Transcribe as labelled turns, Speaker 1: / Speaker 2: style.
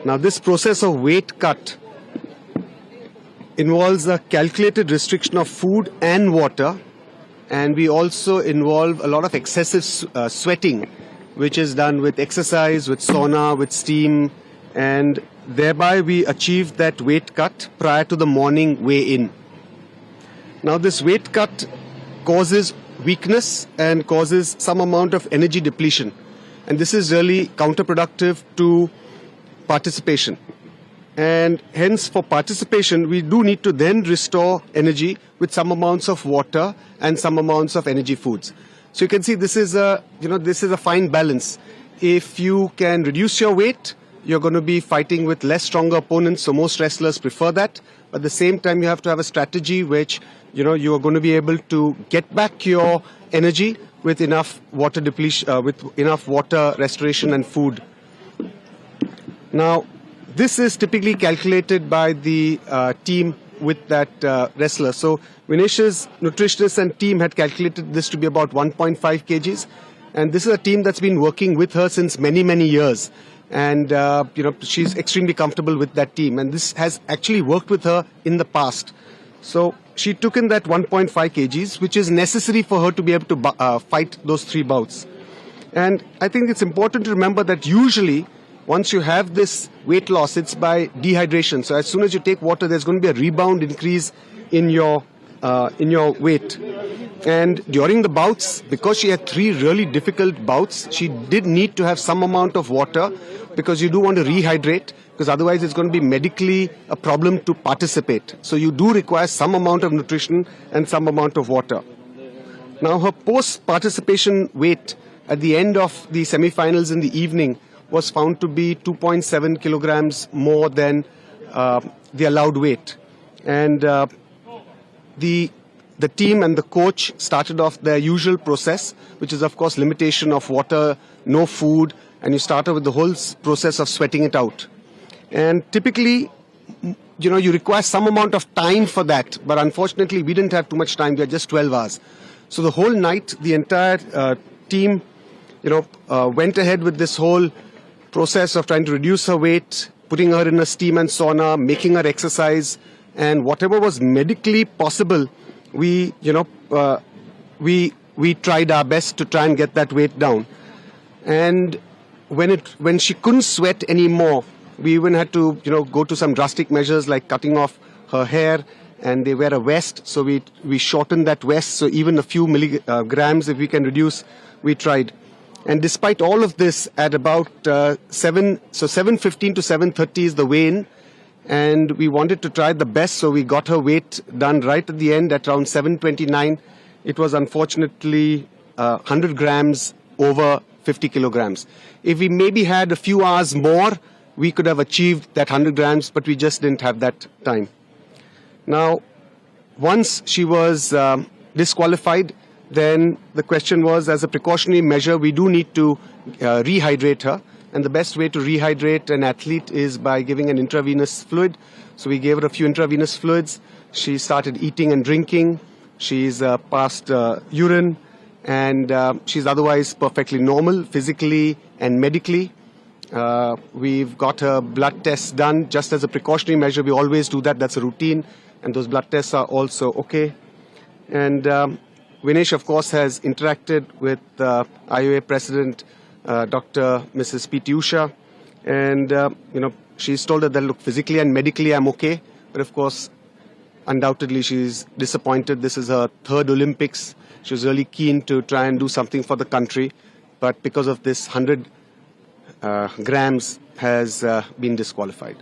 Speaker 1: Now, this process of weight cut involves a calculated restriction of food and water, and we also involve a lot of excessive sweating, which is done with exercise, with sauna, with steam, and thereby we achieve that weight cut prior to the morning weigh-in. Now, this weight cut causes weakness and causes some amount of energy depletion, and this is really counterproductive to participation. And hence, for participation, we do need to then restore energy with some amounts of water and some amounts of energy foods. So you can see this is a fine balance. If you can reduce your weight, you're going to be fighting with less stronger opponents. So most wrestlers prefer that. But at the same time, you have to have a strategy which you are going to be able to get back your energy with enough water depletion, with enough water restoration and food. Now, this is typically calculated by the team with that wrestler. So Vinesh's nutritionist and team had calculated this to be about 1.5 kgs. And this is a team that's been working with her since many, many years. And, she's extremely comfortable with that team. And this has actually worked with her in the past. So she took in that 1.5 kgs, which is necessary for her to be able to fight those 3 bouts. And I think it's important to remember that usually, once you have this weight loss, it's by dehydration. So as soon as you take water, there's going to be a rebound increase in your weight. And during the bouts, because she had 3 really difficult bouts, she did need to have some amount of water, because you do want to rehydrate, because otherwise it's going to be medically a problem to participate. So you do require some amount of nutrition and some amount of water. Now, her post-participation weight at the end of the semi-finals in the evening was found to be 2.7 kilograms more than the allowed weight. And the team and the coach started off their usual process, which is, of course, limitation of water, no food, and you started with the whole process of sweating it out. And typically, you require some amount of time for that, but unfortunately, we didn't have too much time. We had just 12 hours. So the whole night, the entire team, went ahead with this whole process of trying to reduce her weight, putting her in a steam and sauna, making her exercise, and whatever was medically possible, we tried our best to try and get that weight down. And when she couldn't sweat anymore, we even had to go to some drastic measures like cutting off her hair, and they wear a vest, so we shortened that vest, so even a few milligrams if we can reduce, we tried. And despite all of this, at about 7:15 to 7:30 is the weigh-in, and we wanted to try the best, so we got her weight done right at the end at around 7:29. It was unfortunately 100 grams over 50 kilograms. If we maybe had a few hours more, we could have achieved that 100 grams, but we just didn't have that time. Now, once she was disqualified, then the question was, as a precautionary measure, we do need to rehydrate her. And the best way to rehydrate an athlete is by giving an intravenous fluid. So we gave her a few intravenous fluids. She started eating and drinking. She's passed urine. And she's otherwise perfectly normal, physically and medically. We've got her blood tests done. Just as a precautionary measure, we always do that. That's a routine. And those blood tests are also okay. And Vinesh, of course, has interacted with IOA President Dr. Mrs. P.T. Usha, and she's told her that, look, physically and medically I'm okay, but of course, undoubtedly she's disappointed. This is her 3rd Olympics. She was really keen to try and do something for the country, but because of this 100 grams has been disqualified.